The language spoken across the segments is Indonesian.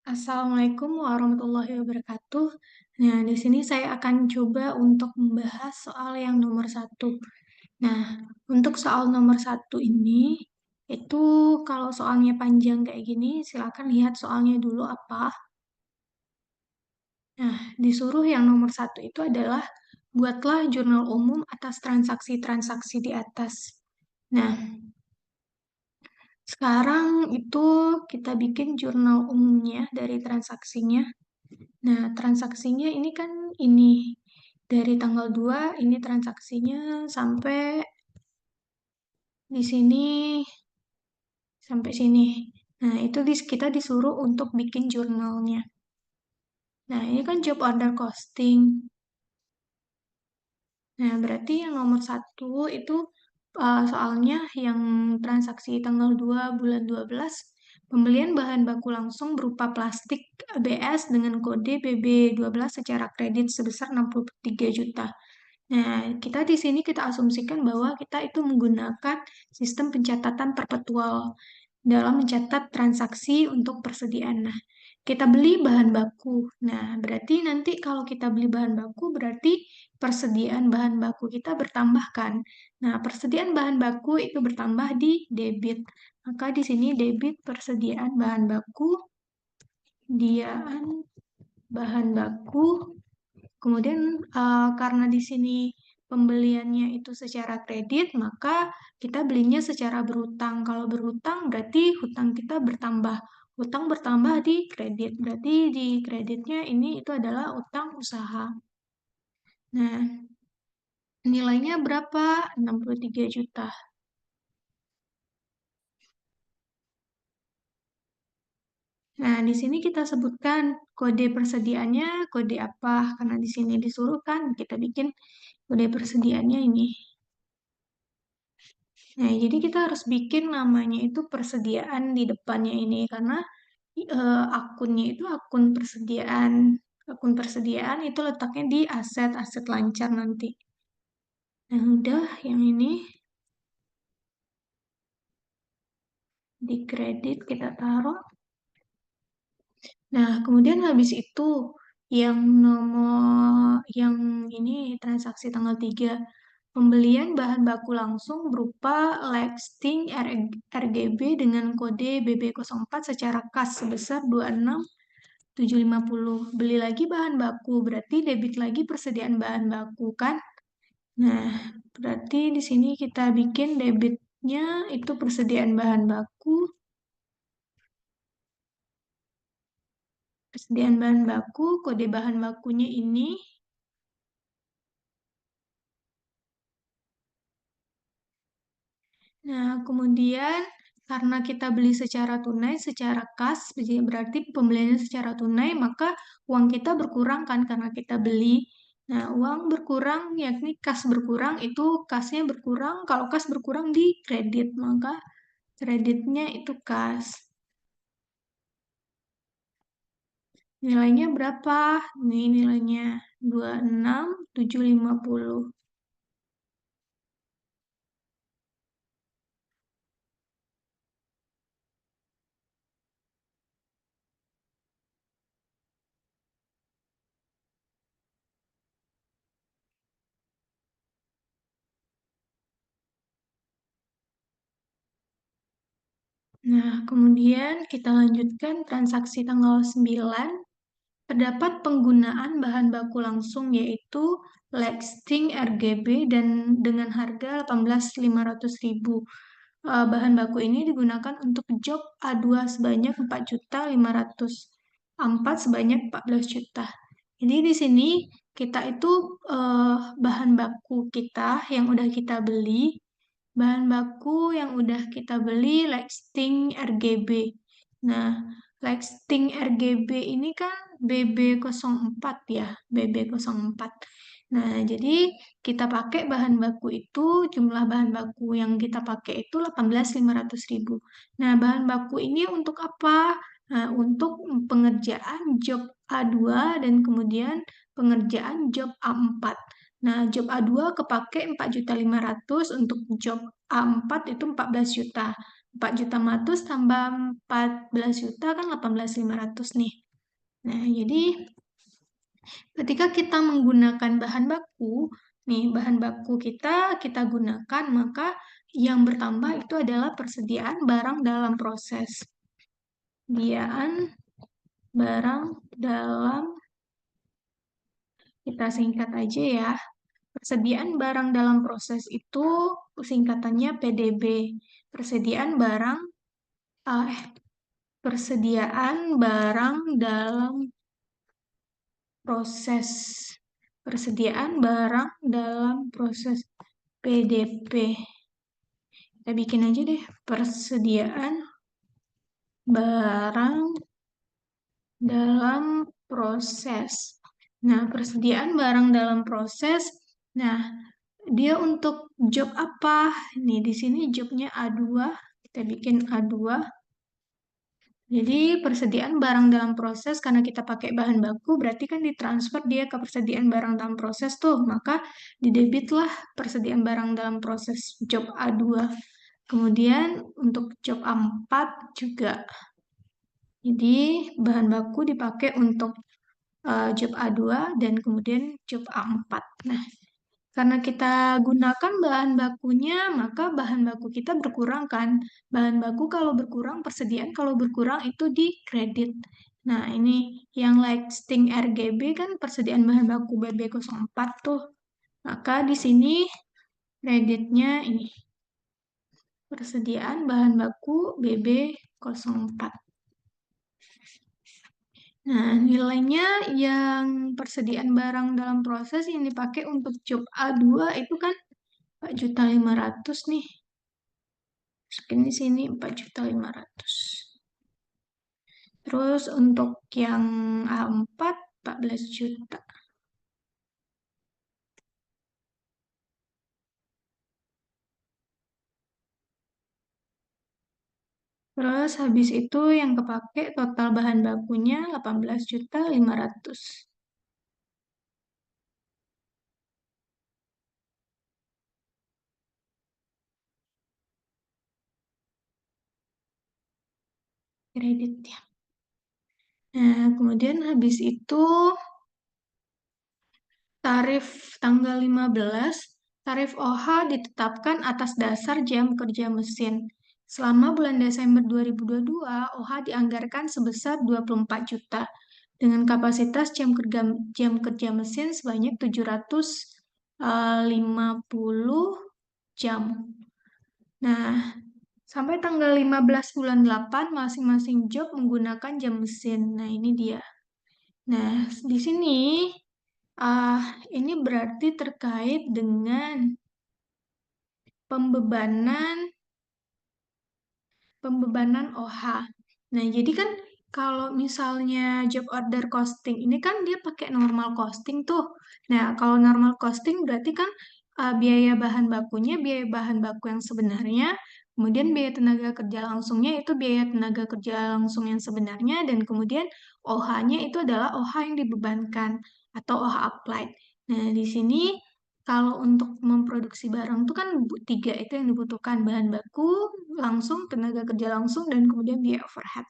Assalamualaikum warahmatullahi wabarakatuh. Nah, di sini saya akan coba untuk membahas soal yang nomor satu. Nah, untuk soal nomor satu ini, itu kalau soalnya panjang kayak gini, silakan lihat soalnya dulu apa. Nah, disuruh yang nomor satu itu adalah buatlah jurnal umum atas transaksi-transaksi di atas. Nah, sekarang itu kita bikin jurnal umumnya dari transaksinya. Nah, transaksinya ini kan ini dari tanggal 2 ini transaksinya sampai di sini sampai sini. Nah, itu kita disuruh untuk bikin jurnalnya. Nah, ini kan job order costing. Nah, berarti yang nomor satu itu soalnya yang transaksi tanggal 2 bulan 12 pembelian bahan baku langsung berupa plastik ABS dengan kode BB12 secara kredit sebesar 63 juta. Nah, di sini kita asumsikan bahwa kita itu menggunakan sistem pencatatan perpetual dalam mencatat transaksi untuk persediaan. Nah, kita beli bahan baku. Nah, berarti nanti kalau kita beli bahan baku, berarti persediaan bahan baku kita bertambah kan? Nah, persediaan bahan baku itu bertambah di debit. Maka di sini debit persediaan bahan baku, persediaan bahan baku. Kemudian karena di sini pembeliannya itu secara kredit, maka kita belinya secara berhutang. Kalau berhutang berarti hutang kita bertambah. Hutang bertambah di kredit. Berarti di kreditnya ini itu adalah utang usaha. Nah, nilainya berapa? 63 juta. Nah, di sini kita sebutkan kode persediaannya kode apa. Karena di sini disuruh kan kita bikin kode persediaannya ini. Nah, jadi kita harus bikin namanya itu persediaan di depannya ini karena akunnya itu akun persediaan. Akun persediaan itu letaknya di aset, aset lancar nanti. Nah, udah yang ini di kredit kita taruh. Nah, kemudian habis itu yang nomor yang ini transaksi tanggal 3 pembelian bahan baku langsung berupa Lexting RGB dengan kode BB04 secara kas sebesar 26.750. Beli lagi bahan baku, berarti debit lagi persediaan bahan baku kan? Nah, berarti di sini kita bikin debitnya itu persediaan bahan baku. Persediaan bahan baku, kode bahan bakunya ini. Nah, kemudian karena kita beli secara tunai, secara kas, jadi berarti pembeliannya secara tunai, maka uang kita berkurang kan karena kita beli. Nah, uang berkurang, yakni kas berkurang, itu kasnya berkurang. Kalau kas berkurang di kredit, maka kreditnya itu kas. Nilainya berapa? Ini nilainya 26.750. Nah, kemudian kita lanjutkan transaksi tanggal 9. Terdapat penggunaan bahan baku langsung yaitu Lexting RGB dan dengan harga 18.500.000. Bahan baku ini digunakan untuk job A2 sebanyak 4.500.000, A4 sebanyak 14 juta. Jadi di sini kita itu bahan baku kita yang udah kita beli, bahan baku yang udah kita beli Lexting RGB. Nah, Lexting RGB ini kan BB04 ya, BB04. Nah, jadi kita pakai bahan baku itu, jumlah bahan baku yang kita pakai itu 18.500.000. Nah, bahan baku ini untuk apa? Nah, untuk pengerjaan job A2 dan kemudian pengerjaan job A4. Nah, job A2 kepake 4.500.000, untuk job A4 itu 14 juta. 4.500.000 tambah 14 juta kan 18.500 nih. Nah, jadi ketika kita menggunakan bahan baku, nih bahan baku kita gunakan, maka yang bertambah itu adalah persediaan barang dalam proses. Persediaan barang dalam, kita singkat aja ya. Persediaan barang dalam proses itu singkatannya PDB. Persediaan barang persediaan barang dalam proses. Persediaan barang dalam proses PDP. Kita bikin aja deh persediaan barang dalam proses. Nah, persediaan barang dalam proses. Nah, dia untuk job apa? Nih, di sini jobnya A2. Kita bikin A2. Jadi persediaan barang dalam proses, karena kita pakai bahan baku, berarti kan ditransfer dia ke persediaan barang dalam proses tuh, maka didebitlah persediaan barang dalam proses job A2. Kemudian untuk job A4 juga. Jadi bahan baku dipakai untuk job A2 dan kemudian job A4. Nah, karena kita gunakan bahan bakunya, maka bahan baku kita berkurang kan. Bahan baku kalau berkurang, persediaan kalau berkurang itu di kredit. Nah, ini yang lighting RGB kan persediaan bahan baku BB04 tuh. Maka di sini kreditnya ini. Persediaan bahan baku BB04. Nah, nilainya yang persediaan barang dalam proses yang dipakai untuk job A2 itu kan 4.500.000 nih. Masukin di sini 4.500.000. Terus untuk yang A4 14 juta. Terus habis itu yang kepake total bahan bakunya 18.500.000. Kredit ya. Nah, kemudian habis itu tarif tanggal 15, tarif OH ditetapkan atas dasar jam kerja mesin. Selama bulan Desember 2022, OH dianggarkan sebesar 24 juta dengan kapasitas jam kerja mesin sebanyak 750 jam. Nah, sampai tanggal 15 bulan 8 masing-masing job menggunakan jam mesin. Nah, ini dia. Nah, di sini ini berarti terkait dengan pembebanan OH. Nah, jadi kan kalau misalnya job order costing ini kan dia pakai normal costing tuh. Nah, kalau normal costing berarti kan biaya bahan bakunya biaya bahan baku yang sebenarnya, kemudian biaya tenaga kerja langsungnya itu biaya tenaga kerja langsung yang sebenarnya, dan kemudian OH-nya itu adalah OH yang dibebankan atau OH applied. Nah, di sini kalau untuk memproduksi barang itu kan tiga itu yang dibutuhkan, bahan baku langsung, tenaga kerja langsung, dan kemudian biaya overhead.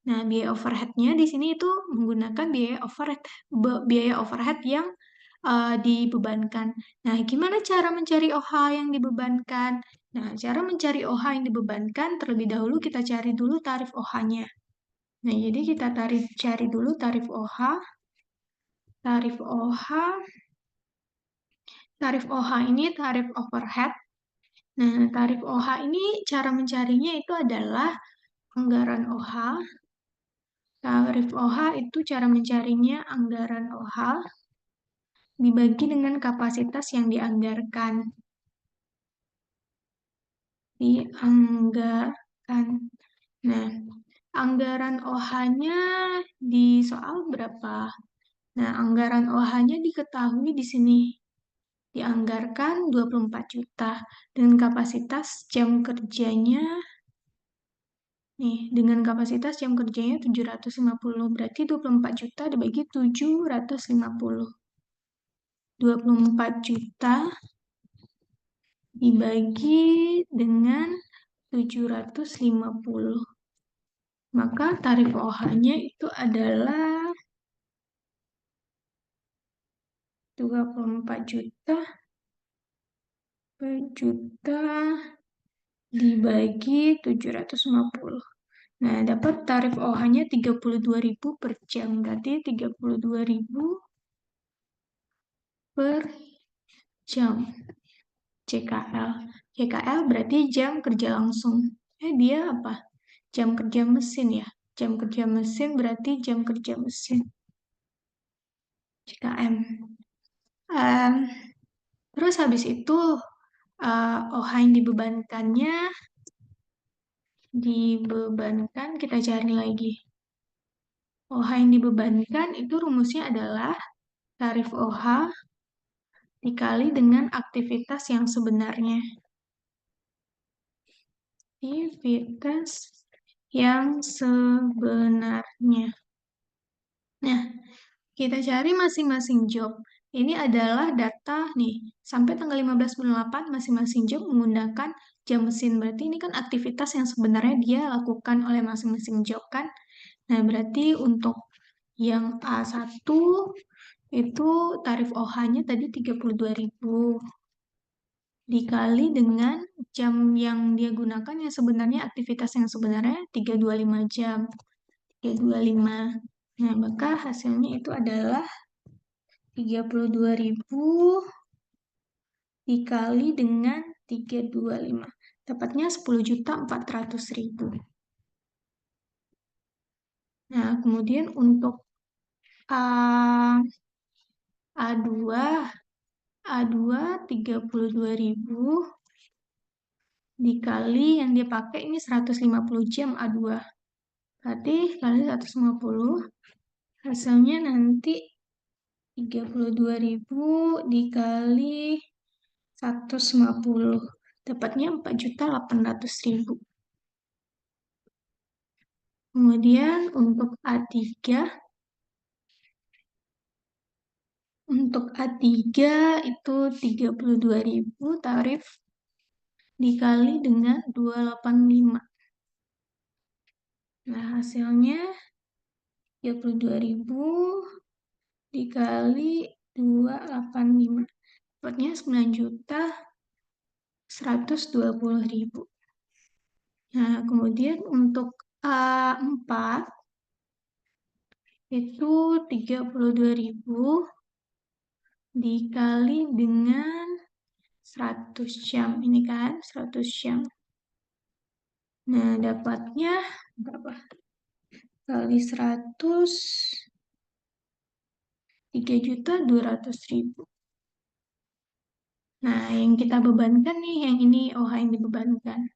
Nah, biaya overhead-nya di sini itu menggunakan biaya overhead yang dibebankan. Nah, gimana cara mencari OH yang dibebankan? Nah, cara mencari OH yang dibebankan, terlebih dahulu kita cari dulu tarif OH-nya. Nah, jadi kita cari dulu tarif OH. Tarif OH. Tarif OH ini tarif overhead. Nah, tarif OH ini cara mencarinya itu adalah anggaran OH. Tarif OH itu cara mencarinya anggaran OH dibagi dengan kapasitas yang dianggarkan. Dianggarkan. Nah, anggaran OH-nya di soal berapa? Nah, anggaran OH-nya diketahui di sini. Dianggarkan 24 juta dengan kapasitas jam kerjanya nih, dengan kapasitas jam kerjanya 750, berarti 24 juta dibagi 750. 24 juta dibagi dengan 750. Maka tarif OH-nya itu adalah 24 juta per juta dibagi 750. Nah, dapat tarif OH-nya 32.000 per jam. Berarti 32.000 per jam. CKL. CKL berarti jam kerja langsung. Dia apa? Jam kerja mesin ya. Jam kerja mesin berarti jam kerja mesin. CKM. Em, terus habis itu OH yang dibebankan kita cari lagi. OH yang dibebankan itu rumusnya adalah tarif OH dikali dengan aktivitas yang sebenarnya. Aktivitas yang sebenarnya. Nah, kita cari masing-masing job. Ini adalah data nih, sampai tanggal 15/8 masing-masing job menggunakan jam mesin. Berarti ini kan aktivitas yang sebenarnya dia lakukan oleh masing-masing job kan. Nah, berarti untuk yang A1 itu tarif OH-nya tadi 32.000 dikali dengan jam yang dia gunakan yang sebenarnya aktivitas yang sebenarnya 325 jam. 325. Nah, maka hasilnya itu adalah 32.000 dikali dengan 325. Dapatnya 10.400.000. Nah, kemudian untuk A, A2, A2 32.000 dikali yang dia pakai ini 150 jam A2. Berarti kali 150 hasilnya nanti 32.000 dikali 150. Dapatnya 4.800.000. Kemudian untuk A3 itu 32.000 tarif dikali dengan 285. Nah, hasilnya 32.000 dikali 285. Dapatnya 9.120.000. Nah, kemudian untuk A4 itu 32.000 dikali dengan 100 jam. Ini kan 100 jam. Nah, dapatnya berapa? Kali 100, 3.200.000. Nah, yang kita bebankan nih, yang ini OH yang dibebankan.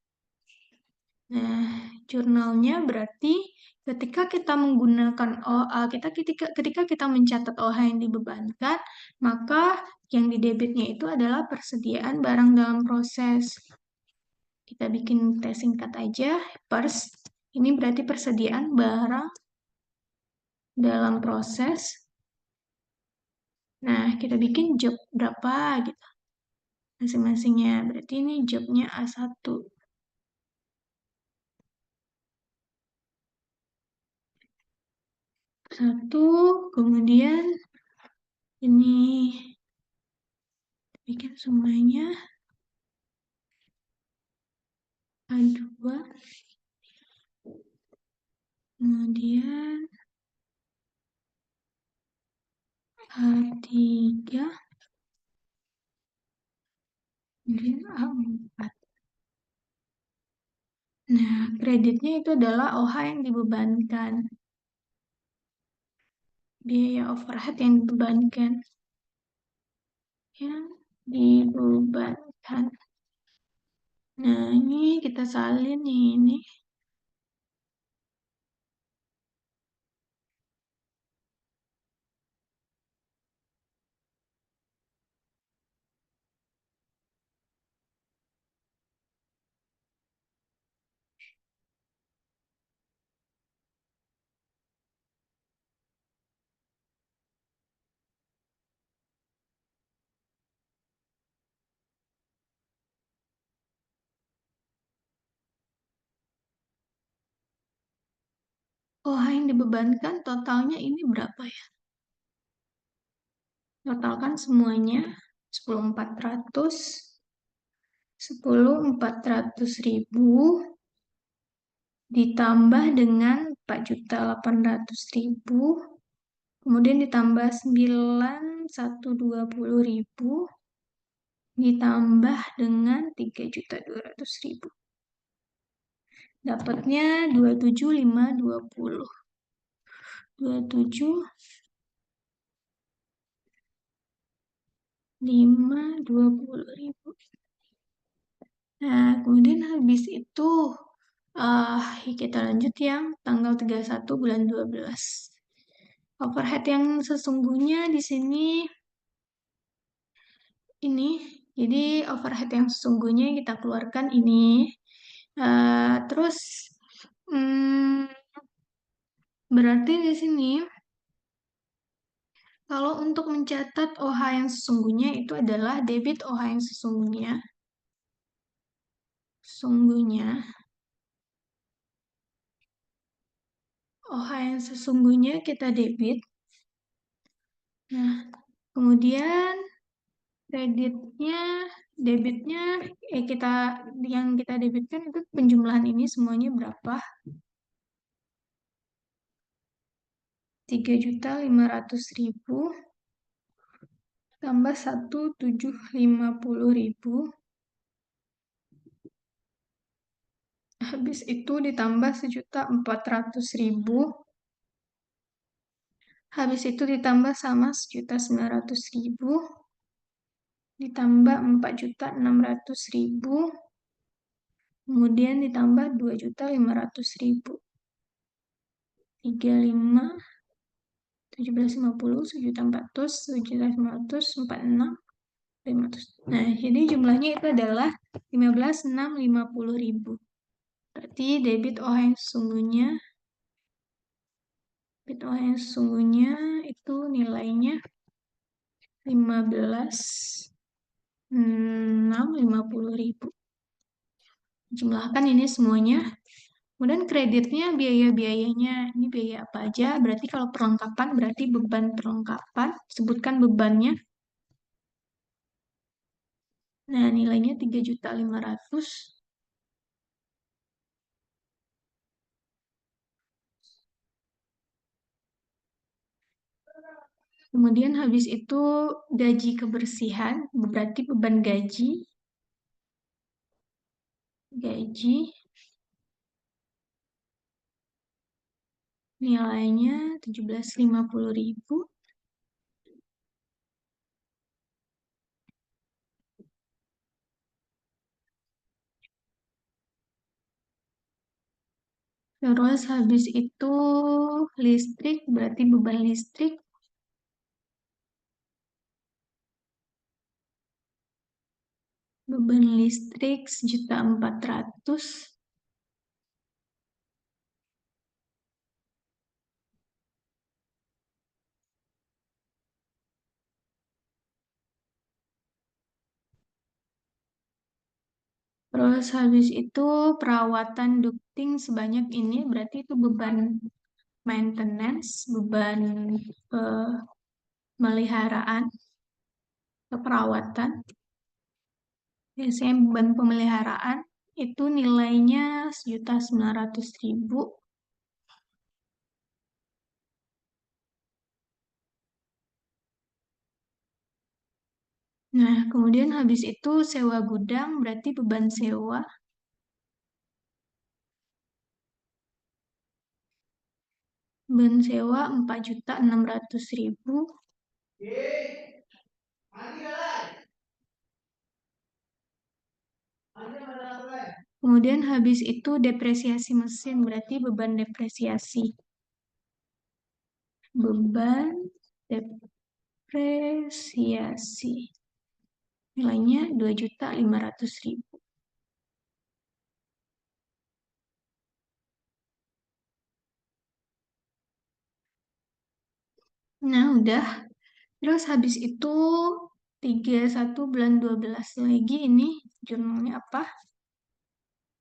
Nah, jurnalnya berarti ketika kita menggunakan OA, ketika kita mencatat OH yang dibebankan, maka yang di debitnya itu adalah persediaan barang dalam proses. Kita bikin tes singkat aja, ini berarti persediaan barang dalam proses. Nah, kita bikin job berapa gitu. Masing-masingnya. Berarti ini jobnya A1. Satu, kemudian ini bikin semuanya. A2. Kemudian A3. Kemudian A4. Nah, kreditnya itu adalah OH yang dibebankan. Biaya overhead yang dibebankan. Yang dibebankan. Nah, ini kita salin nih, ini. OH yang dibebankan totalnya ini berapa ya? Totalkan semuanya 10.400, 10.400.000 ditambah dengan 4.800.000, kemudian ditambah 9.120.000 ditambah dengan 3.200.000. Dapatnya 27.520. 27.520.000. Nah, kemudian habis itu kita lanjut yang tanggal 31 bulan 12. Overhead yang sesungguhnya di sini ini. Jadi overhead yang sesungguhnya kita keluarkan ini. Terus berarti di sini kalau untuk mencatat OH yang sesungguhnya itu adalah debit OH yang sesungguhnya. OH yang sesungguhnya kita debit. Nah, kemudian debitnya yang kita debitkan itu penjumlahan ini semuanya berapa? 3.500.000 tambah 1.750.000. Habis itu ditambah 1.400.000. Habis itu ditambah sama 1.900.000. Ditambah 4.600.000. Kemudian ditambah 2.500.000. 35, 1750, 1.400, 1.500, 46, 500. Nah, jadi jumlahnya itu adalah 15.650.000. Berarti debit OH yang sesungguhnya itu nilainya 15.650.000. Jumlahkan ini semuanya. Kemudian kreditnya biaya-biayanya. Ini biaya apa aja? Berarti kalau perlengkapan berarti beban perlengkapan. Sebutkan bebannya. Nah, nilainya 3.500.000. Kemudian habis itu gaji kebersihan, berarti beban gaji. Nilainya 17.50.000. Terus habis itu listrik, berarti beban listrik. Beban listrik 1.400.000. Terus habis itu perawatan ducting sebanyak ini, berarti itu beban maintenance, beban pemeliharaan, perawatan. Biasanya beban pemeliharaan itu nilainya 1.900.000. Nah, kemudian habis itu sewa gudang, berarti beban sewa. Beban sewa 4.600.000. Kemudian habis itu depresiasi mesin, berarti beban depresiasi. Beban depresiasi. Nilainya 2.500.000. Nah, udah. Terus habis itu 31 bulan 12 lagi ini jurnalnya apa?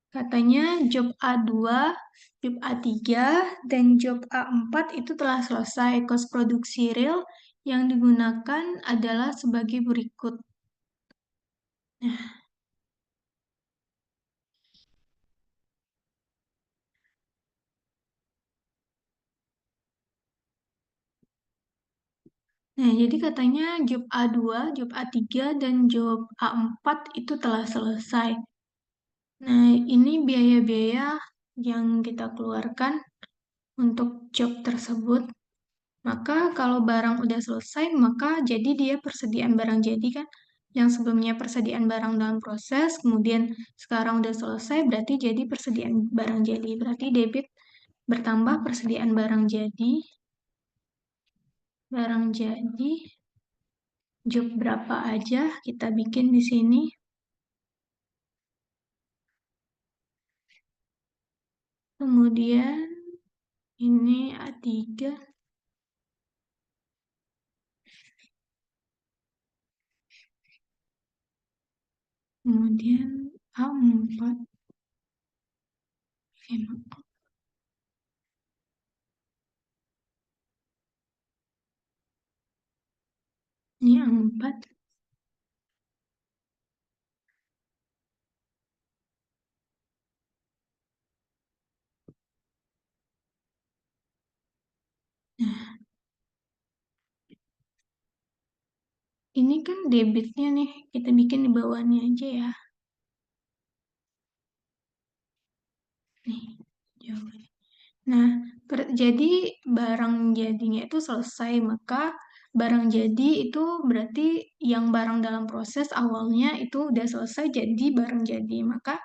Katanya job A2, job A3, dan job A4 itu telah selesai. Kos produksi real yang digunakan adalah sebagai berikut. Nah, jadi katanya job A2, job A3, dan job A4 itu telah selesai. Nah, ini biaya-biaya yang kita keluarkan untuk job tersebut. Maka kalau barang udah selesai, maka jadi dia persediaan barang jadi kan. Yang sebelumnya persediaan barang dalam proses, kemudian sekarang udah selesai, berarti jadi persediaan barang jadi. Berarti debit bertambah persediaan barang jadi, job berapa aja kita bikin di sini. Kemudian ini A3, kemudian A4, ini A4. Nah, ini kan debitnya nih, kita bikin di bawahnya aja ya. Nih, jawabannya. Nah, jadi barang jadinya itu selesai, maka barang jadi itu berarti yang barang dalam proses awalnya itu udah selesai jadi barang jadi. Maka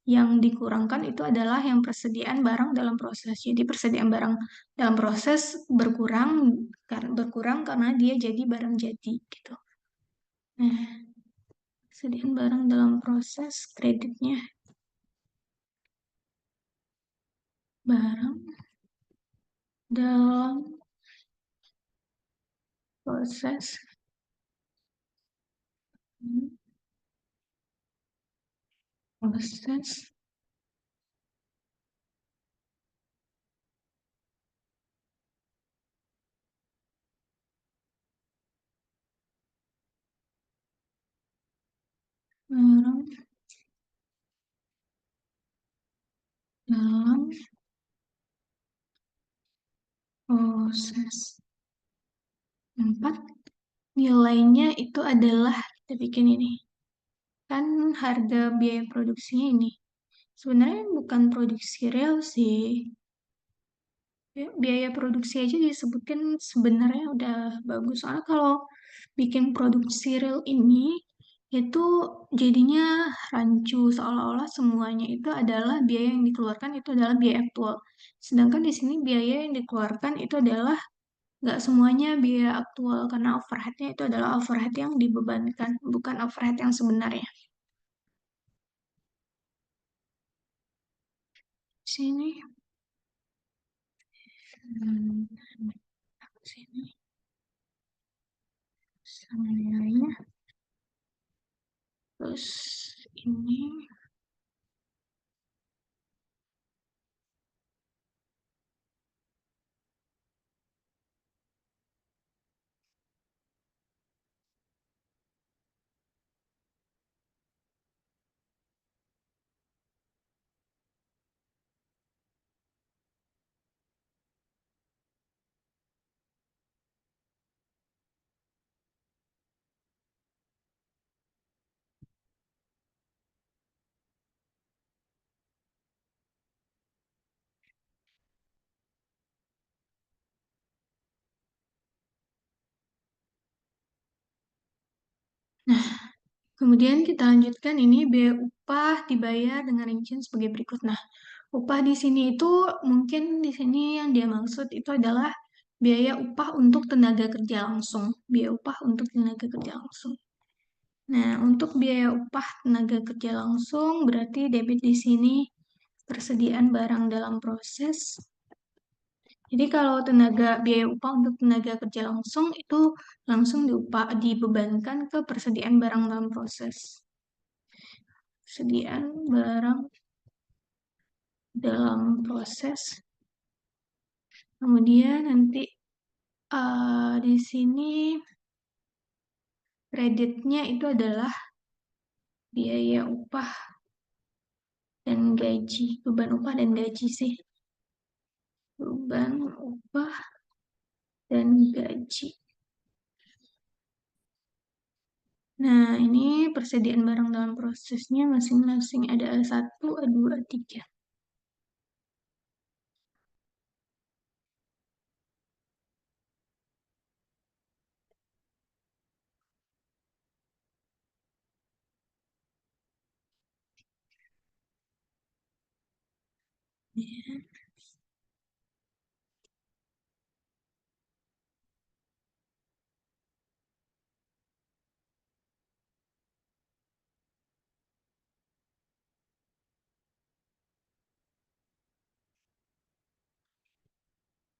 yang dikurangkan itu adalah yang persediaan barang dalam proses. Jadi persediaan barang dalam proses berkurang karena dia jadi barang jadi gitu. Nah, persediaan barang dalam proses kreditnya barang dalam proses. Proses barang dalam proses. 4, nilainya itu adalah, kita bikin ini, kan harga biaya produksinya ini. Sebenarnya bukan produksi real sih. Biaya produksi aja disebutkan sebenarnya udah bagus. Soalnya kalau bikin produksi real ini, itu jadinya rancu. Seolah-olah semuanya itu adalah biaya yang dikeluarkan itu adalah biaya aktual. Sedangkan di sini biaya yang dikeluarkan itu adalah nggak semuanya biaya aktual karena overheadnya itu adalah overhead yang dibebankan, bukan overhead yang sebenarnya. Sini, hmm, sini, sama nilainya. Terus ini, nah, kemudian kita lanjutkan ini biaya upah dibayar dengan rincian sebagai berikut. Nah, upah di sini itu mungkin di sini yang dia maksud itu adalah biaya upah untuk tenaga kerja langsung. Biaya upah untuk tenaga kerja langsung. Nah, untuk biaya upah tenaga kerja langsung berarti debit di sini persediaan barang dalam proses. Jadi kalau biaya upah untuk tenaga kerja langsung itu langsung dibebankan ke persediaan barang dalam proses. Persediaan barang dalam proses. Kemudian nanti di sini kreditnya itu adalah biaya upah dan gaji, beban upah dan gaji sih. Beban upah dan gaji. Nah, ini persediaan barang dalam prosesnya masing-masing ada A1, A2, A3.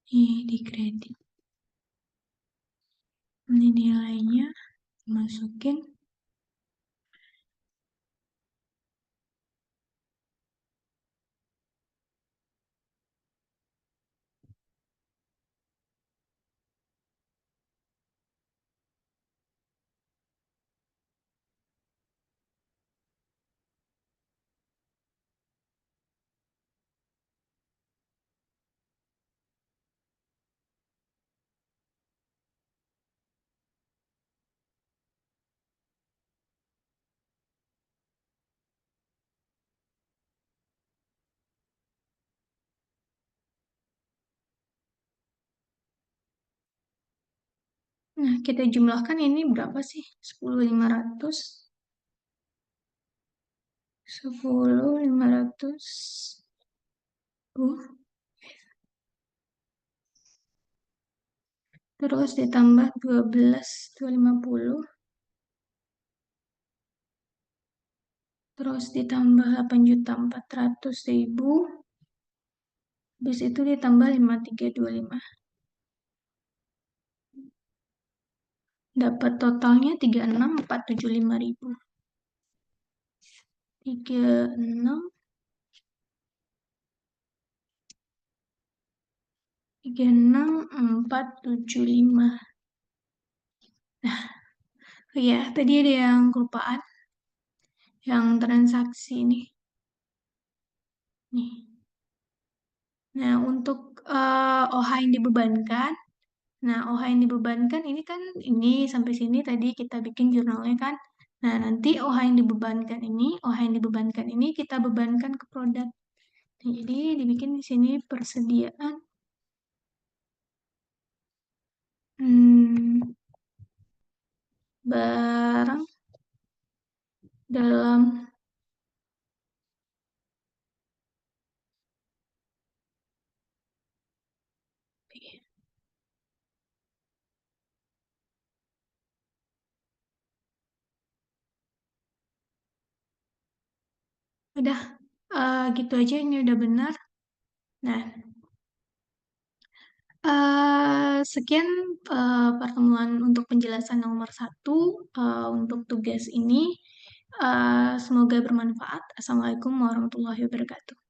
Ini di kredit. Ini nilainya masukin. Nah, kita jumlahkan ini berapa sih? 10.500. 10.500. Terus ditambah 12.250. Terus ditambah 8.400.000. Habis itu ditambah 5.325. Dapat totalnya 36.475.000. 36 36475. Nah, ya, tadi ada yang kelupaan. Yang transaksi ini. Nih. Nah, untuk OH yang dibebankan. Nah, OH yang dibebankan ini kan ini sampai sini tadi kita bikin jurnalnya kan. Nah, nanti OH yang dibebankan ini kita bebankan ke produk. Nah, jadi dibikin di sini persediaan barang dalam udah gitu aja ini udah benar. Nah, sekian pertemuan untuk penjelasan nomor 1 untuk tugas ini. Semoga bermanfaat. Assalamualaikum warahmatullahi wabarakatuh.